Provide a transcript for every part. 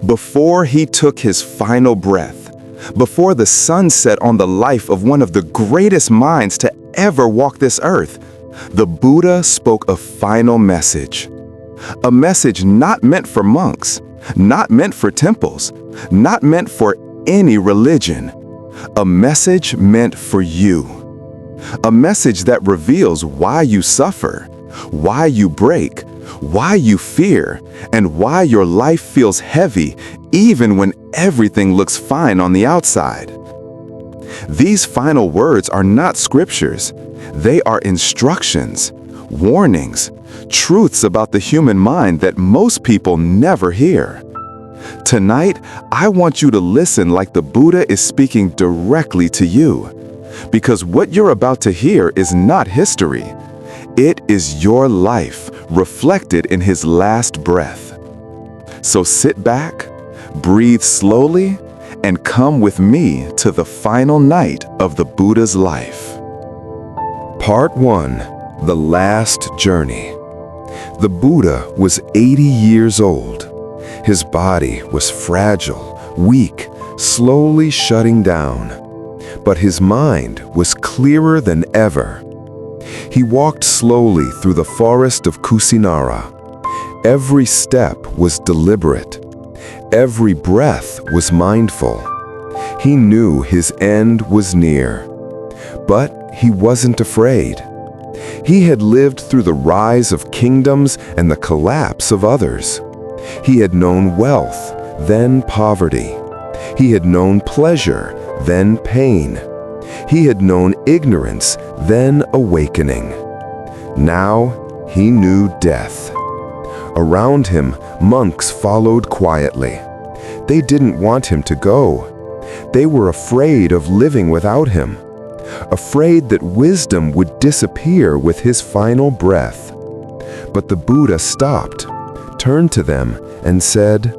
Before he took his final breath, before the sun set on the life of one of the greatest minds to ever walk this earth, the Buddha spoke a final message. A message not meant for monks, not meant for temples, not meant for any religion. A message meant for you. A message that reveals why you suffer, why you break, why you fear, and why your life feels heavy even when everything looks fine on the outside. These final words are not scriptures. They are instructions, warnings, truths about the human mind that most people never hear. Tonight, I want you to listen like the Buddha is speaking directly to you, because what you're about to hear is not history. It is your life reflected in his last breath. So sit back, breathe slowly, and come with me to the final night of the Buddha's life. Part 1. The Last Journey. The Buddha was 80 years old. His body was fragile, weak, slowly shutting down. But his mind was clearer than ever. He walked slowly through the forest of Kusinara. Every step was deliberate. Every breath was mindful. He knew his end was near. But he wasn't afraid. He had lived through the rise of kingdoms and the collapse of others. He had known wealth, then poverty. He had known pleasure, then pain. He had known ignorance, then awakening. Now he knew death. Around him, monks followed quietly. They didn't want him to go. They were afraid of living without him, afraid that wisdom would disappear with his final breath. But the Buddha stopped, turned to them, and said,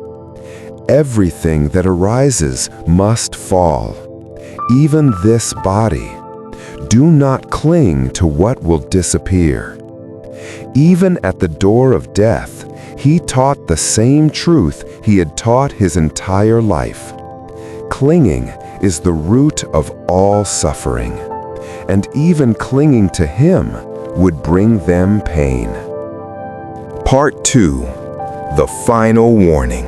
"Everything that arises must fall, even this body. Do not cling to what will disappear." Even at the door of death, he taught the same truth he had taught his entire life. Clinging is the root of all suffering, and even clinging to him would bring them pain. Part 2. The Final Warning.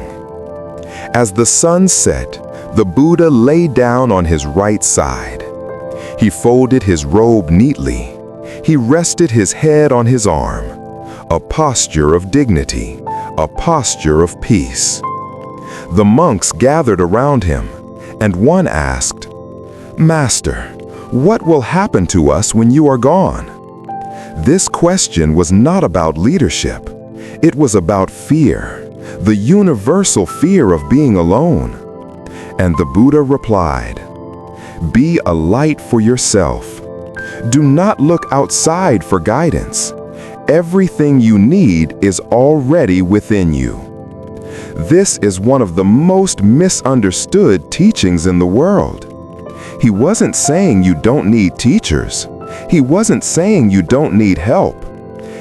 As the sun set, the Buddha lay down on his right side. He folded his robe neatly. He rested his head on his arm, a posture of dignity, a posture of peace. The monks gathered around him, and one asked, "Master, what will happen to us when you are gone?" This question was not about leadership. It was about fear, the universal fear of being alone. And the Buddha replied, "Be a light for yourself. Do not look outside for guidance. Everything you need is already within you." This is one of the most misunderstood teachings in the world. He wasn't saying you don't need teachers. He wasn't saying you don't need help.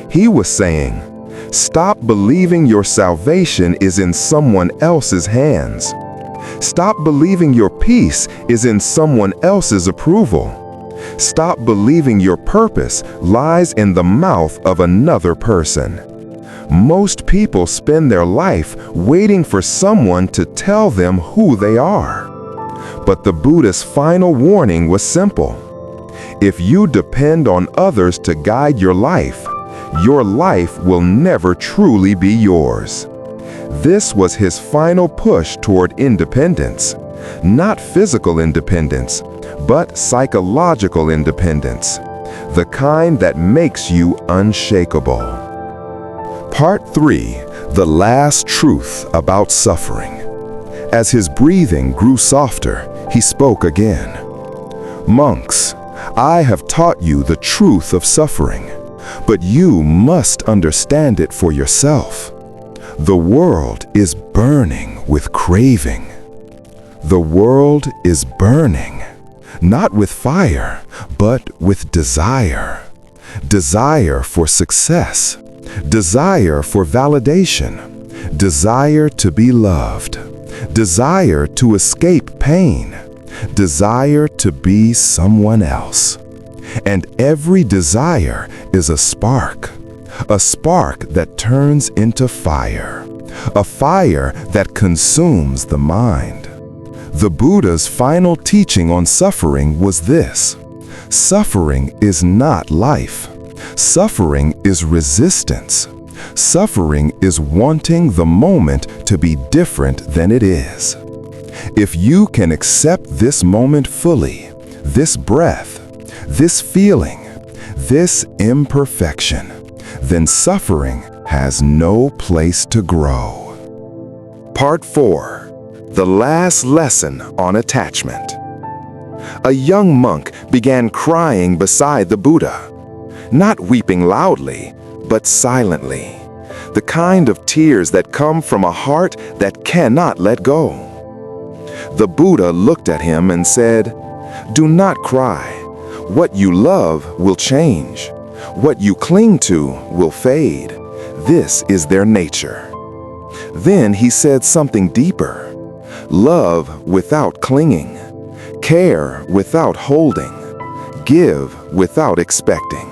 He was saying, stop believing your salvation is in someone else's hands. Stop believing your peace is in someone else's approval. Stop believing your purpose lies in the mouth of another person. Most people spend their life waiting for someone to tell them who they are. But the Buddha's final warning was simple. If you depend on others to guide your life will never truly be yours. This was his final push toward independence, not physical independence, but psychological independence, the kind that makes you unshakable. Part 3. The Last Truth About Suffering. As his breathing grew softer, he spoke again. "Monks, I have taught you the truth of suffering, but you must understand it for yourself. The world is burning with craving. The world is burning, not with fire, but with desire. Desire for success, desire for validation, desire to be loved, desire to escape pain, desire to be someone else. And every desire is a spark that turns into fire, a fire that consumes the mind. The Buddha's final teaching on suffering was this: suffering is not life. Suffering is resistance. Suffering is wanting the moment to be different than it is. If you can accept this moment fully, this breath, this feeling, this imperfection, then suffering has no place to grow. Part 4. The last lesson on attachment. A young monk began crying beside the Buddha, not weeping loudly, but silently, the kind of tears that come from a heart that cannot let go. The Buddha looked at him and said, "Do not cry. What you love will change. What you cling to will fade. This is their nature." Then he said something deeper: love without clinging, care without holding, give without expecting.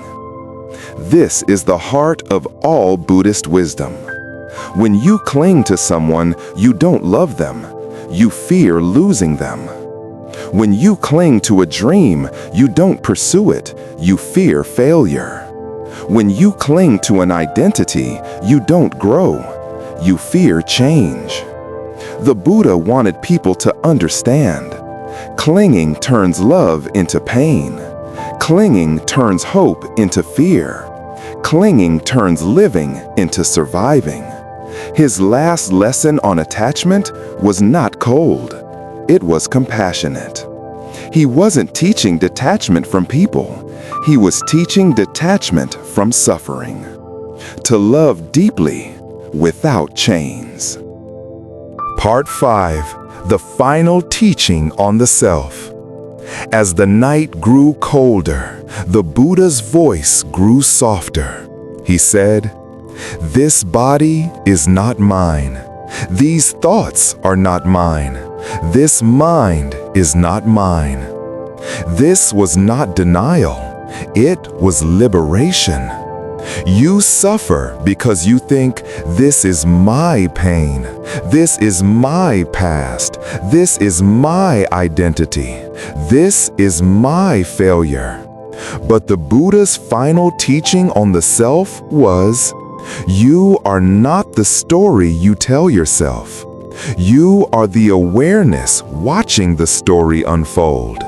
This is the heart of all Buddhist wisdom. When you cling to someone, you don't love them. You fear losing them. When you cling to a dream, you don't pursue it. You fear failure. When you cling to an identity, you don't grow. You fear change. The Buddha wanted people to understand. Clinging turns love into pain. Clinging turns hope into fear. Clinging turns living into surviving. His last lesson on attachment was not cold. It was compassionate. He wasn't teaching detachment from people. He was teaching detachment from suffering. To love deeply without chains. Part 5. The final teaching on the self. As the night grew colder, the Buddha's voice grew softer. He said, "This body is not mine. These thoughts are not mine. This mind is not mine." This was not denial. It was liberation. You suffer because you think, "This is my pain. This is my past. This is my identity. This is my failure." But the Buddha's final teaching on the self was, you are not the story you tell yourself. You are the awareness watching the story unfold.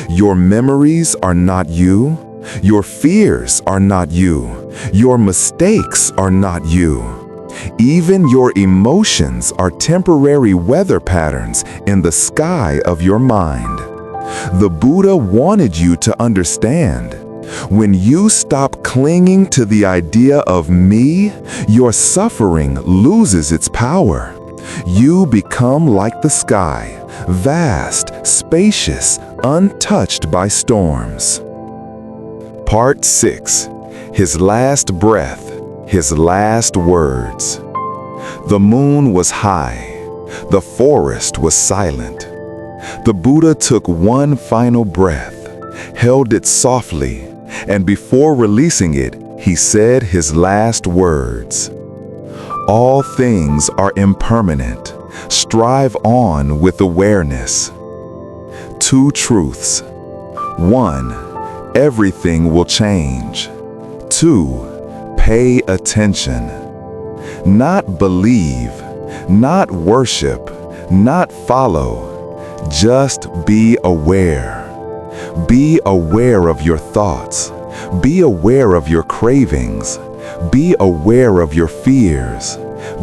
Your memories are not you. Your fears are not you. Your mistakes are not you. Even your emotions are temporary weather patterns in the sky of your mind. The Buddha wanted you to understand. When you stop clinging to the idea of me, your suffering loses its power. You become like the sky, vast, spacious, untouched by storms. Part 6. His last breath, his last words. The moon was high. The forest was silent. The Buddha took one final breath, held it softly, and before releasing it, he said his last words. "All things are impermanent. Strive on with awareness." Two truths. 1. Everything will change. 2. Pay attention. Not believe, not worship, not follow. Just be aware. Be aware of your thoughts. Be aware of your cravings. Be aware of your fears.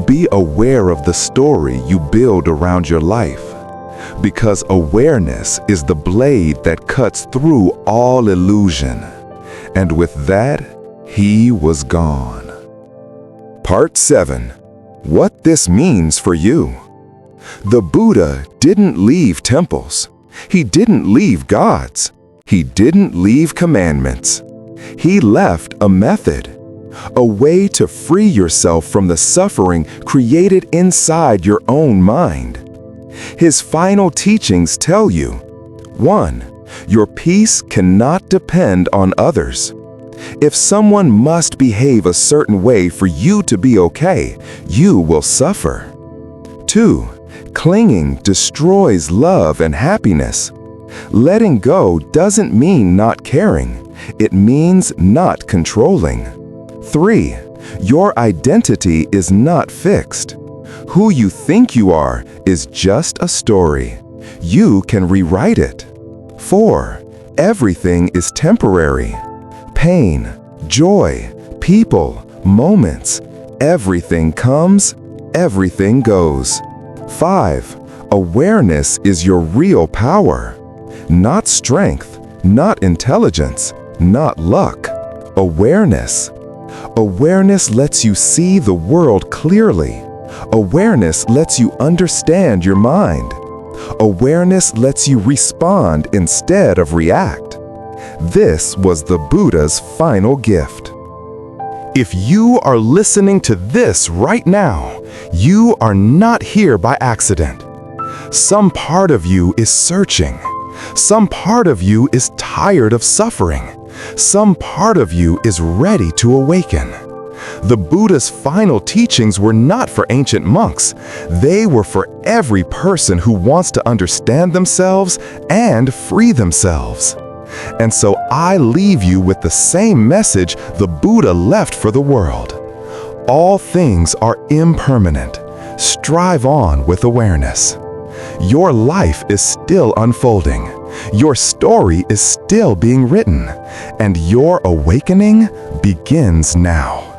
Be aware of the story you build around your life. Because awareness is the blade that cuts through all illusion. And with that, he was gone. Part 7. What this means for you. The Buddha didn't leave temples. He didn't leave gods. He didn't leave commandments. He left a method, a way to free yourself from the suffering created inside your own mind. His final teachings tell you: 1. Your peace cannot depend on others. If someone must behave a certain way for you to be okay, you will suffer. 2. Clinging destroys love and happiness. Letting go doesn't mean not caring. It means not controlling. 3. Your identity is not fixed. Who you think you are is just a story. You can rewrite it. 4. Everything is temporary. Pain, joy, people, moments. Everything comes, everything goes. 5. Awareness is your real power. Not strength, not intelligence, not luck. Awareness. Awareness lets you see the world clearly. Awareness lets you understand your mind. Awareness lets you respond instead of react. This was the Buddha's final gift. If you are listening to this right now, you are not here by accident. Some part of you is searching. Some part of you is tired of suffering. Some part of you is ready to awaken. The Buddha's final teachings were not for ancient monks. They were for every person who wants to understand themselves and free themselves. And so I leave you with the same message the Buddha left for the world. All things are impermanent. Strive on with awareness. Your life is still unfolding. Your story is still being written. And your awakening begins now.